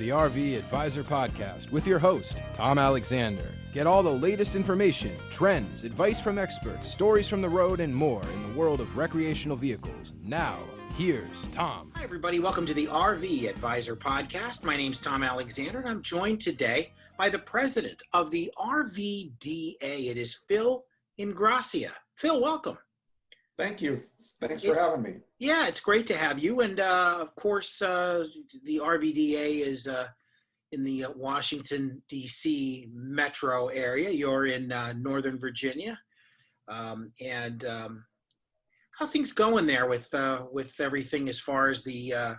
the RV Advisor Podcast with your host, Tom Alexander. Get all the latest information, trends, advice from experts, stories from the road, and more in the world of recreational vehicles. Now, here's Tom. Hi, everybody. Welcome to the RV Advisor Podcast. My name's Tom Alexander, and I'm joined today by the president of the RVDA. It is Phil Ingrassia. Phil, welcome. Thank you. Thanks for having me. Yeah, it's great to have you. And of course, the RVDA is in the Washington, D.C. metro area. You're in Northern Virginia. How things going there with everything as far as the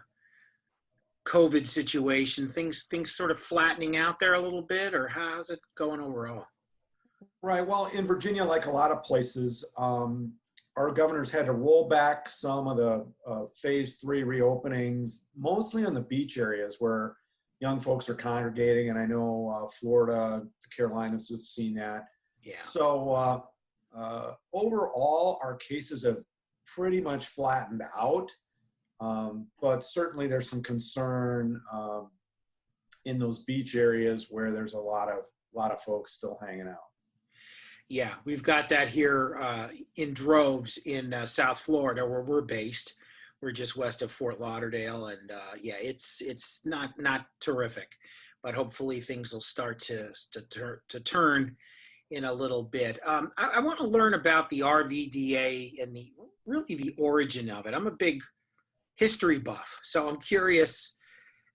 COVID situation? Things sort of flattening out there a little bit, or how's it going overall? Right. Well, in Virginia, like a lot of places, our governors had to roll back some of the phase 3 reopenings, mostly in the beach areas where young folks are congregating. And I know Florida, the Carolinas have seen that. Yeah. So overall, our cases have pretty much flattened out. But certainly there's some concern in those beach areas where there's a lot of folks still hanging out. Yeah, we've got that here in droves in South Florida, where we're based. We're just west of Fort Lauderdale, and yeah, it's not terrific, but hopefully things will start to turn in a little bit. I want to learn about the RVDA and really the origin of it. I'm a big history buff, so I'm curious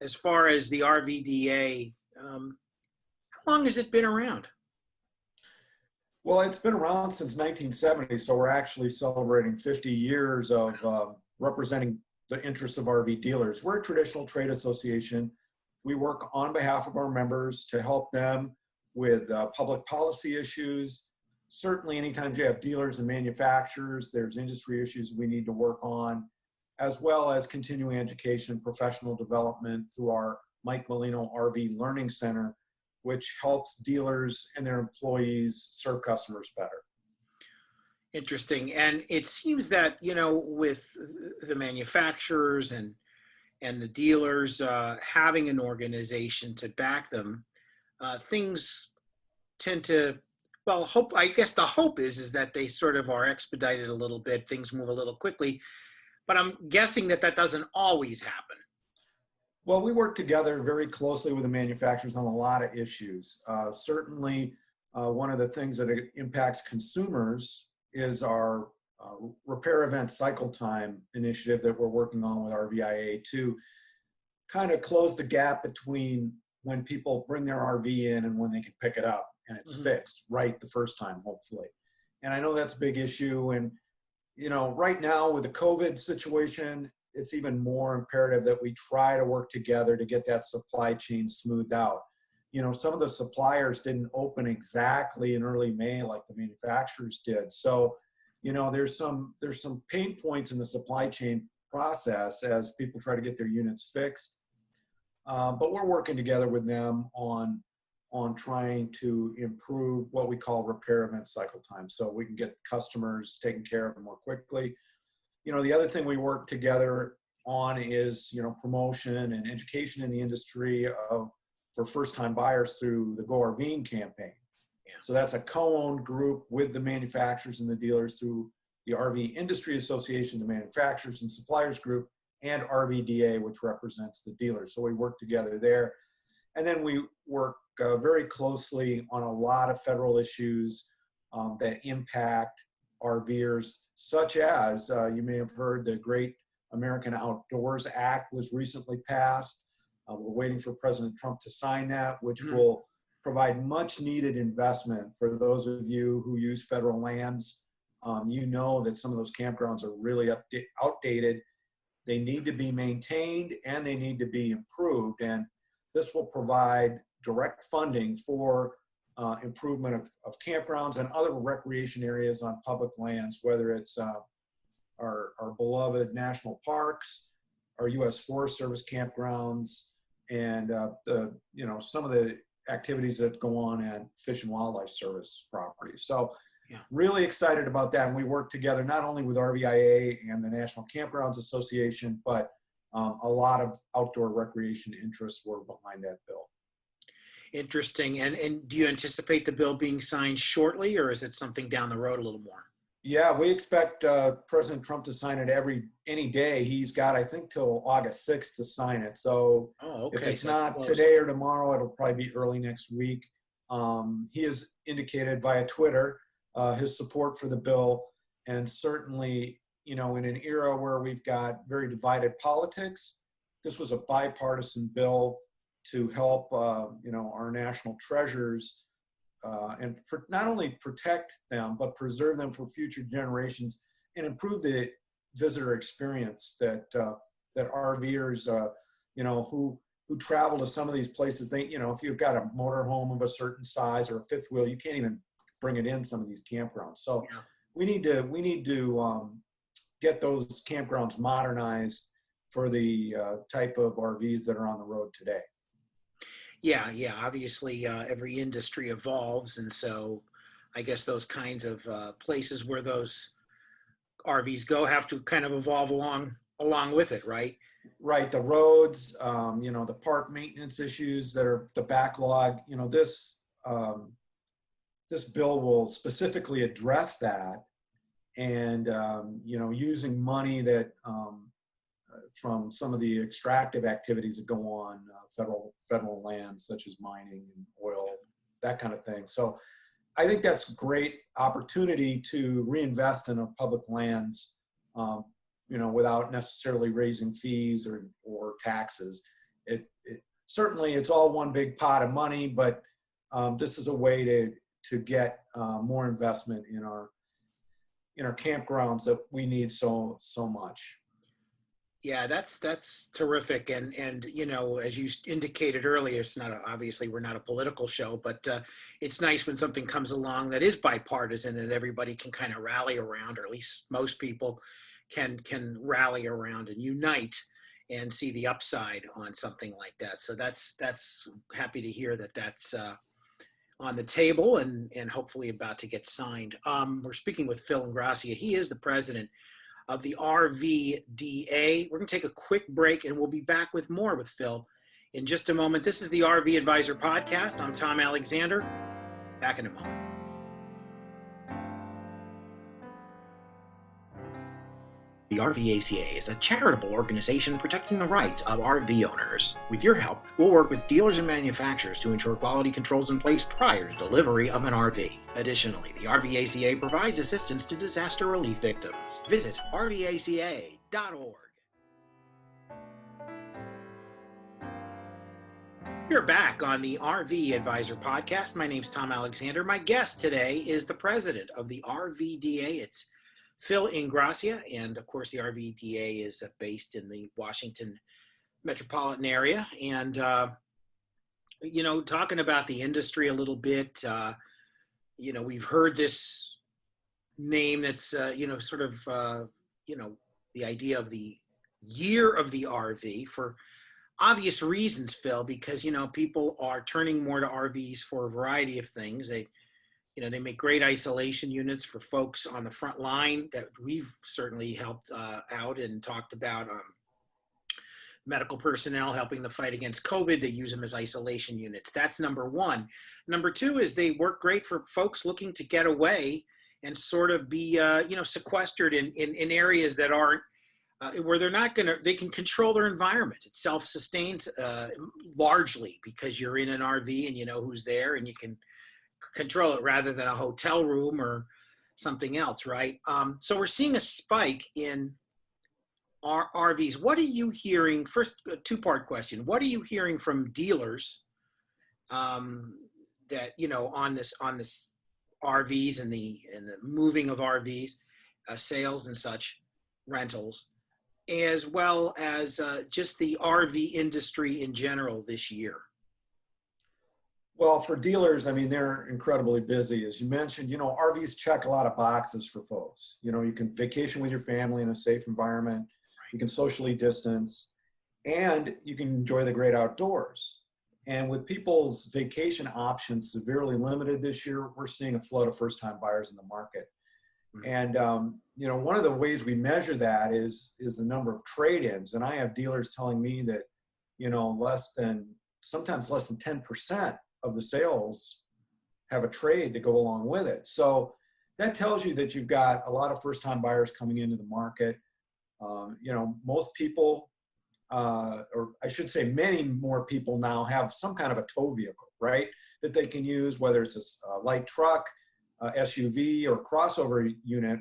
as far as the RVDA. How long has it been around? Well, it's been around since 1970, so we're actually celebrating 50 years of representing the interests of RV dealers. We're a traditional trade association. We work on behalf of our members to help them with public policy issues. Certainly, anytime you have dealers and manufacturers, there's industry issues we need to work on, as well as continuing education and professional development through our Mike Molino RV Learning Center, which helps dealers and their employees serve customers better. Interesting. And it seems that, with the manufacturers and the dealers having an organization to back them, things tend to, I guess the hope is that they sort of are expedited a little bit, things move a little quickly, but I'm guessing that doesn't always happen. Well, we work together very closely with the manufacturers on a lot of issues. Certainly, one of the things that impacts consumers is our repair event cycle time initiative that we're working on with RVIA to kind of close the gap between when people bring their RV in and when they can pick it up and it's fixed right the first time, hopefully. And I know that's a big issue. And, right now with the COVID situation, it's even more imperative that we try to work together to get that supply chain smoothed out. Some of the suppliers didn't open exactly in early May like the manufacturers did. So, there's some pain points in the supply chain process as people try to get their units fixed. But we're working together with them on trying to improve what we call repair event cycle time, so we can get customers taken care of more quickly. The other thing we work together on is, promotion and education in the industry for first-time buyers through the Go RVing campaign. Yeah. So that's a co-owned group with the manufacturers and the dealers through the RV Industry Association, the Manufacturers and Suppliers Group, and RVDA, which represents the dealers. So we work together there. And then we work very closely on a lot of federal issues that impact RVers, such as, you may have heard, the Great American Outdoors Act was recently passed. We're waiting for President Trump to sign that, which will provide much needed investment for those of you who use federal lands. That some of those campgrounds are really outdated. They need to be maintained and they need to be improved. And this will provide direct funding for improvement of campgrounds and other recreation areas on public lands, whether it's our beloved national parks, our U.S. Forest Service campgrounds, and some of the activities that go on at Fish and Wildlife Service properties. So really excited about that. And we work together not only with RVIA and the National Campgrounds Association, but a lot of outdoor recreation interests were behind that bill. Interesting. And do you anticipate the bill being signed shortly, or is it something down the road a little more? Yeah, we expect President Trump to sign it any day. He's got, I think, till August 6th to sign it. So if it's so not close. today or tomorrow, it'll probably be early next week. He has indicated via Twitter his support for the bill. And certainly, in an era where we've got very divided politics, this was a bipartisan bill to help, our national treasures and not only protect them, but preserve them for future generations and improve the visitor experience that RVers, who travel to some of these places, if you've got a motorhome of a certain size or a fifth wheel, you can't even bring it in some of these campgrounds. So Yeah. we need to get those campgrounds modernized for the type of RVs that are on the road today. Yeah. Obviously, every industry evolves, and so I guess those kinds of places where those RVs go have to kind of evolve along with it, right? Right, the roads, the park maintenance issues that are the backlog. This bill will specifically address that, and using money that from some of the extractive activities that go on federal lands, such as mining and oil, that kind of thing. So I think that's a great opportunity to reinvest in our public lands, without necessarily raising fees or taxes. Certainly it's all one big pot of money, but this is a way to get more investment in our campgrounds that we need so much. Yeah, that's terrific. And as you indicated earlier, it's not obviously we're not a political show, but it's nice when something comes along that is bipartisan and everybody can kind of rally around, or at least most people can rally around and unite and see the upside on something like that. So that's happy to hear that's on the table and hopefully about to get signed. We're speaking with Phil Ingrassia. He is the president of the RVDA. We're going to take a quick break and we'll be back with more with Phil in just a moment. This is the RV Advisor Podcast. I'm Tom Alexander. Back in a moment. The RVACA is a charitable organization protecting the rights of RV owners. With your help, we'll work with dealers and manufacturers to ensure quality controls in place prior to delivery of an RV. Additionally, the RVACA provides assistance to disaster relief victims. Visit rvaca.org. We're back on the RV Advisor Podcast. My name's Tom Alexander. My guest today is the president of the RVDA. It's Phil Ingrassia, and of course the RVDA is based in the Washington metropolitan area. And talking about the industry a little bit, we've heard this name that's the idea of the year of the RV for obvious reasons, Phil, because people are turning more to RVs for a variety of things. They make great isolation units for folks on the front line that we've certainly helped out and talked about. Medical personnel helping the fight against COVID, they use them as isolation units. That's number one. Number two is they work great for folks looking to get away and sort of be, sequestered in areas that aren't, where they can control their environment. It's self-sustained largely because you're in an RV and you know who's there and you can control it rather than a hotel room or something else, right? So we're seeing a spike in our RVs. What are you hearing? First, a two-part question. What are you hearing from dealers that on this RVs and the moving of RVs, sales and such, rentals, as well as just the RV industry in general this year? Well, for dealers, they're incredibly busy. As you mentioned, RVs check a lot of boxes for folks. You can vacation with your family in a safe environment, you can socially distance, and you can enjoy the great outdoors. And with people's vacation options severely limited this year, we're seeing a flood of first-time buyers in the market. And, one of the ways we measure that is the number of trade-ins. And I have dealers telling me that, sometimes less than 10% of the sales have a trade to go along with it. So that tells you that you've got a lot of first-time buyers coming into the market. Most people, or I should say many more people now have some kind of a tow vehicle, right? That they can use, whether it's a light truck, SUV, or crossover unit,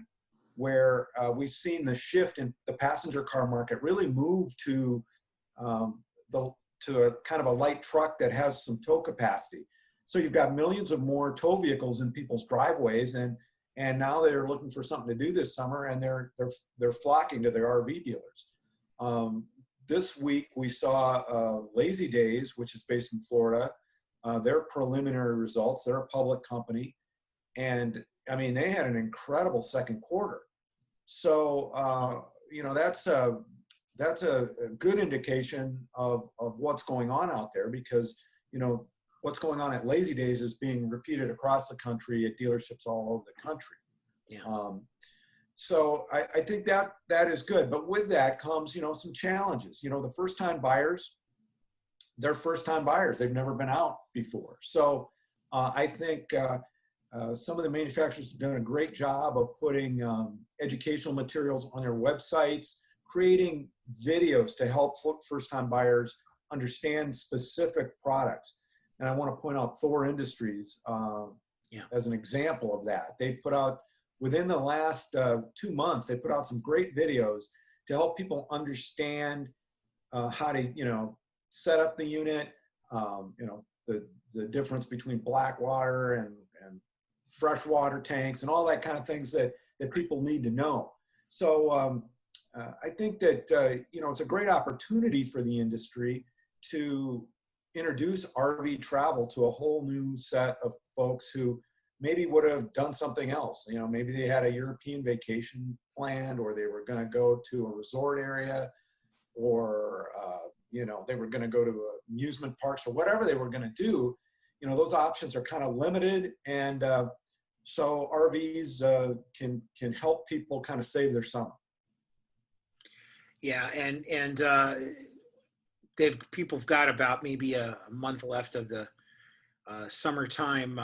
where we've seen the shift in the passenger car market really move to a kind of a light truck that has some tow capacity. So you've got millions of more tow vehicles in people's driveways, and now they're looking for something to do this summer, and they're flocking to their RV dealers. This week we saw Lazy Days, which is based in Florida, their preliminary results. They're a public company, and I mean, they had an incredible second quarter. So that's a good indication of what's going on out there, because what's going on at Lazy Days is being repeated across the country at dealerships all over the country. Yeah. So I think that is good, but with that comes some challenges. The first-time buyers, they're first-time buyers. They've never been out before. So I think some of the manufacturers have done a great job of putting educational materials on their websites, creating videos to help first-time buyers understand specific products. And I want to point out Thor Industries as an example of that. They put out, within the last 2 months, they put out some great videos to help people understand how to, set up the unit, the difference between black water and freshwater tanks and all that kind of things that people need to know. So I think that, it's a great opportunity for the industry to introduce RV travel to a whole new set of folks who maybe would have done something else. Maybe they had a European vacation planned, or they were going to go to a resort area, or, they were going to go to amusement parks, or whatever they were going to do. Those options are kind of limited. And so RVs can help people kind of save their summer. Yeah, and people have got about maybe a month left of the summertime,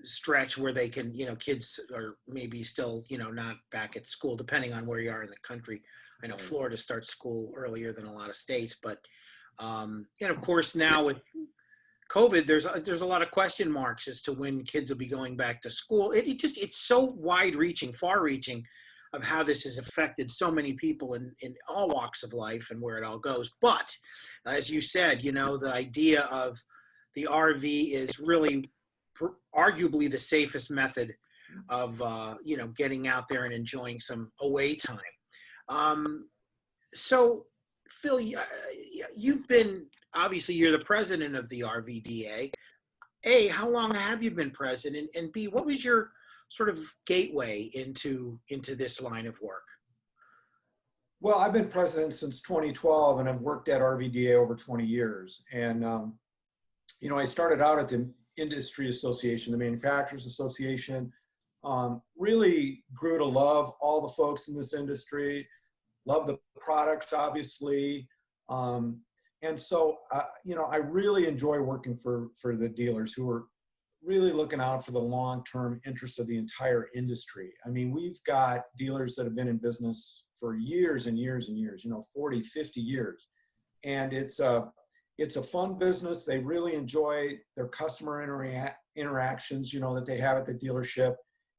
stretch where they can, kids are maybe still, not back at school, depending on where you are in the country. I know Florida starts school earlier than a lot of states, but and of course now with COVID, there's a lot of question marks as to when kids will be going back to school. It's so wide-reaching, far-reaching, of how this has affected so many people in all walks of life and where it all goes. But as you said, the idea of the RV is really arguably the safest method of, getting out there and enjoying some away time. So Phil, you've been, obviously you're the president of the RVDA. A, how long have you been president? And B, what was your sort of gateway into this line of work? Well, I've been president since 2012, and I've worked at RVDA over 20 years. And, I started out at the Industry Association, the Manufacturers Association, really grew to love all the folks in this industry, love the products, obviously. And so, I really enjoy working for the dealers who are really looking out for the long-term interests of the entire industry. I mean, we've got dealers that have been in business for years and years and years, 40, 50 years. And it's a fun business. They really enjoy their customer interactions, that they have at the dealership.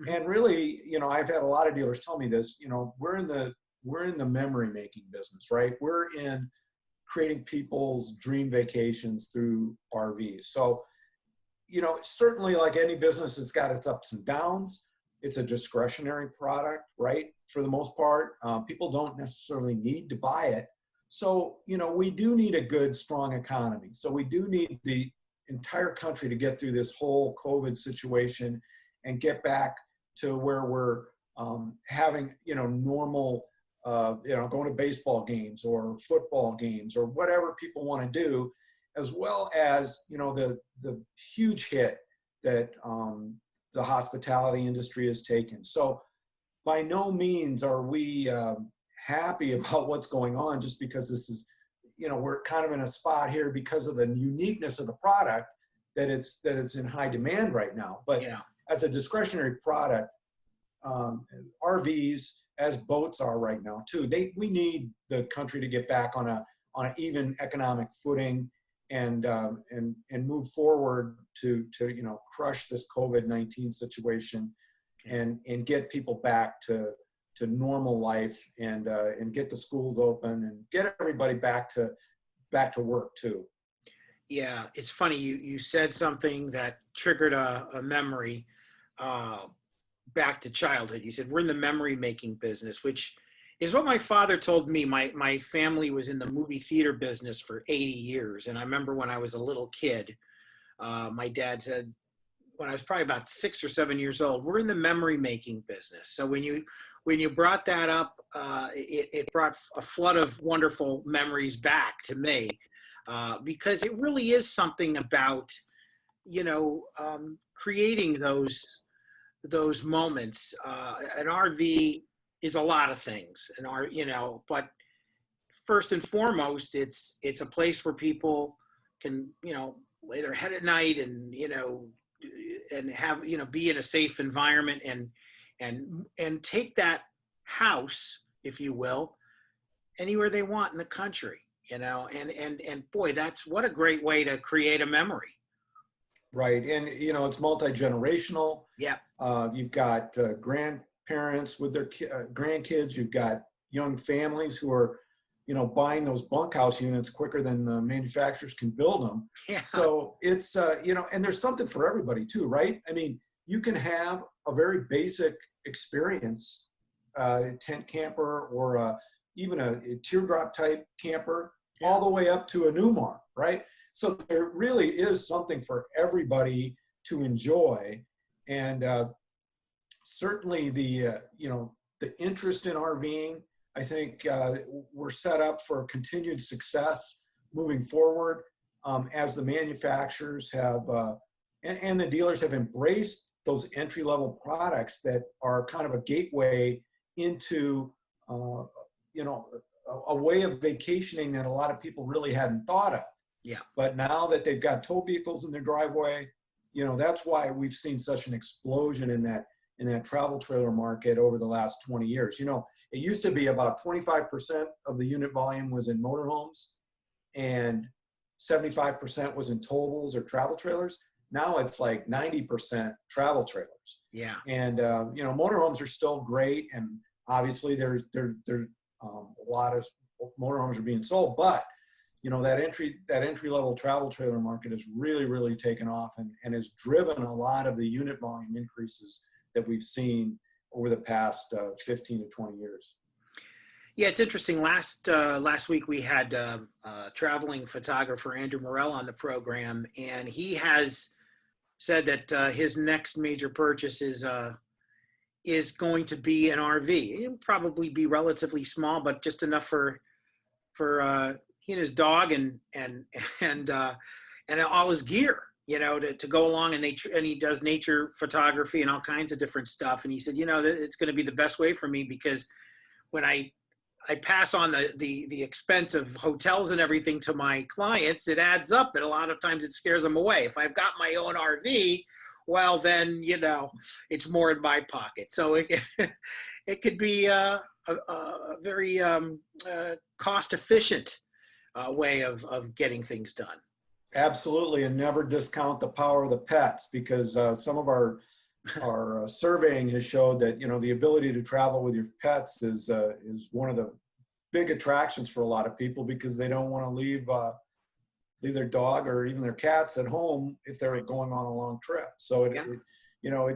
And really, I've had a lot of dealers tell me this, we're in the memory making business, right? We're in creating people's dream vacations through RVs. So, certainly like any business, it's got its ups and downs. It's a discretionary product, right? For the most part, people don't necessarily need to buy it. So, we do need a good, strong economy. So we do need the entire country to get through this whole COVID situation and get back to where we're having, normal, going to baseball games or football games or whatever people want to do, as well as, the huge hit that the hospitality industry has taken. So by no means are we happy about what's going on, just because this is, we're kind of in a spot here because of the uniqueness of the product that it's in high demand right now. But Yeah. as a discretionary product, RVs, as boats are right now too, we need the country to get back on an even economic footing and move forward to crush this COVID-19 situation and get people back to normal life and get the schools open and get everybody back to work too. Yeah, it's funny. You said something that triggered a memory back to childhood. You said we're in the memory making business, which is what my father told me. My family was in the movie theater business for 80 years. And I remember when I was a little kid, my dad said, when I was probably about 6 or 7 years old, we're in the memory making business. So when you brought that up, it brought a flood of wonderful memories back to me, because it really is something about, creating those moments. An RV is a lot of things, but first and foremost, it's a place where people can, lay their head at night and, and have, be in a safe environment and take that house, if you will, anywhere they want in the country, and boy, that's what a great way to create a memory. Right. And, it's multi-generational. Yeah. You've got grandparents with their grandkids. You've got young families who are, buying those bunkhouse units quicker than the manufacturers can build them. Yeah. So it's, and there's something for everybody too, right? I mean, you can have a very basic experience, tent camper or even a teardrop type camper, all the way up to a Newmar, right? So there really is something for everybody to enjoy. And certainly the interest in RVing, I think we're set up for continued success moving forward as the manufacturers have and the dealers have embraced those entry-level products that are kind of a gateway into a way of vacationing that a lot of people really hadn't thought of. Yeah. But now that they've got tow vehicles in their driveway, that's why we've seen such an explosion in that travel trailer market over the last 20 years. It used to be about 25% of the unit volume was in motorhomes and 75% was in towables or travel trailers. Now it's like 90% travel trailers. Yeah. And, motorhomes are still great. And obviously there's a lot of motorhomes are being sold, but that entry level travel trailer market has really, really taken off and has driven a lot of the unit volume increases that we've seen over the past 15 to 20 years. Yeah, it's interesting. Last week we had traveling photographer Andrew Morell on the program, and he has said that his next major purchase is going to be an RV. It'll probably be relatively small, but just enough for he and his dog and all his gear, to go along. And he does nature photography and all kinds of different stuff. And he said, it's going to be the best way for me, because when I pass on the expense of hotels and everything to my clients, it adds up, and a lot of times it scares them away. If I've got my own RV, well, then, it's more in my pocket. So it could be a very cost efficient way of getting things done. Absolutely. And never discount the power of the pets, because some of our surveying has showed that, the ability to travel with your pets is one of the big attractions for a lot of people, because they don't want to leave their dog or even their cats at home if they're going on a long trip. So it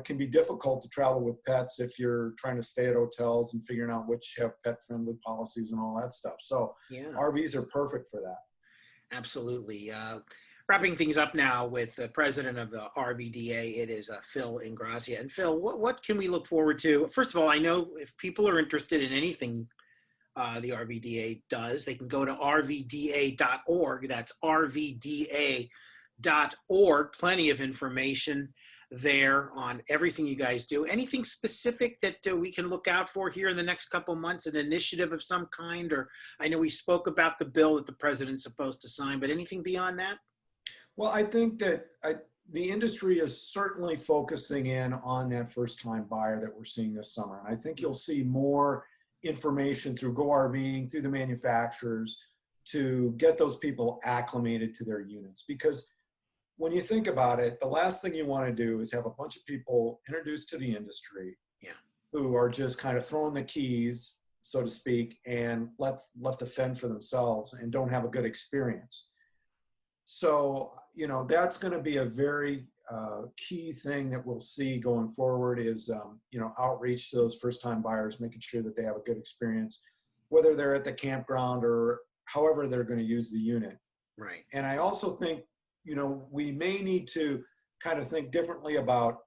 can be difficult to travel with pets if you're trying to stay at hotels and figuring out which have pet friendly policies and all that stuff. So RVs are perfect for that. Absolutely. Wrapping things up now with the president of the RVDA, it is Phil Ingrassia. And Phil, what can we look forward to? First of all, I know if people are interested in anything the RVDA does, they can go to rvda.org. That's rvda.org. Plenty of information. there on everything you guys do. Anything specific that we can look out for here in the next couple of months, an initiative of some kind? Or I know we spoke about the bill that the president's supposed to sign, but anything beyond that? Well, I think that the industry is certainly focusing in on that first-time buyer that we're seeing this summer. And I think you'll see more information through Go RVing, through the manufacturers, to get those people acclimated to their units. Because when you think about it, the last thing you want to do is have a bunch of people introduced to the industry, who are just kind of throwing the keys, so to speak, and left to fend for themselves and don't have a good experience. So, that's going to be a very key thing that we'll see going forward is, outreach to those first-time buyers, making sure that they have a good experience, whether they're at the campground or however they're going to use the unit. Right. And I also think, we may need to kind of think differently about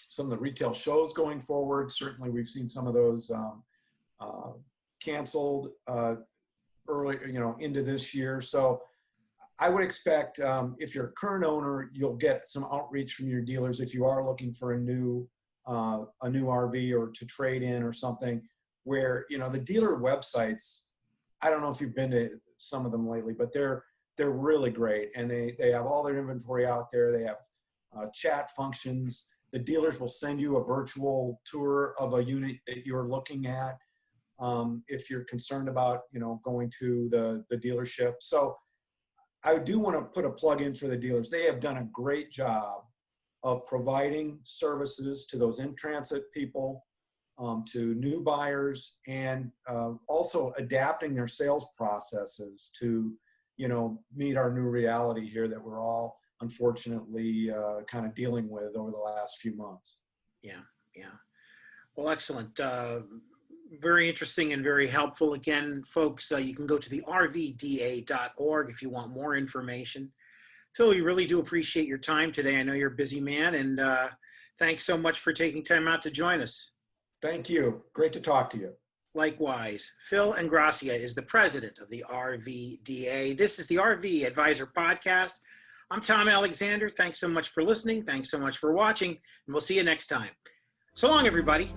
some of the retail shows going forward. Certainly, we've seen some of those canceled early, into this year. So I would expect if you're a current owner, you'll get some outreach from your dealers if you are looking for a new RV or to trade in or something. Where the dealer websites, I don't know if you've been to some of them lately, but they're really great, and they have all their inventory out there. They have chat functions. The dealers will send you a virtual tour of a unit that you're looking at if you're concerned about going to the dealership. So I do want to put a plug in for the dealers. They have done a great job of providing services to those in-transit people, to new buyers, and also adapting their sales processes to meet our new reality here that we're all unfortunately kind of dealing with over the last few months. Yeah. Well, excellent. Very interesting and very helpful. Again, folks, you can go to the rvda.org if you want more information. Phil, we really do appreciate your time today. I know you're a busy man, and thanks so much for taking time out to join us. Thank you. Great to talk to you. Likewise. Phil Ingrassia is the president of the RVDA. This is the RV Advisor Podcast. I'm Tom Alexander. Thanks so much for listening. Thanks so much for watching, and we'll see you next time. So long, everybody.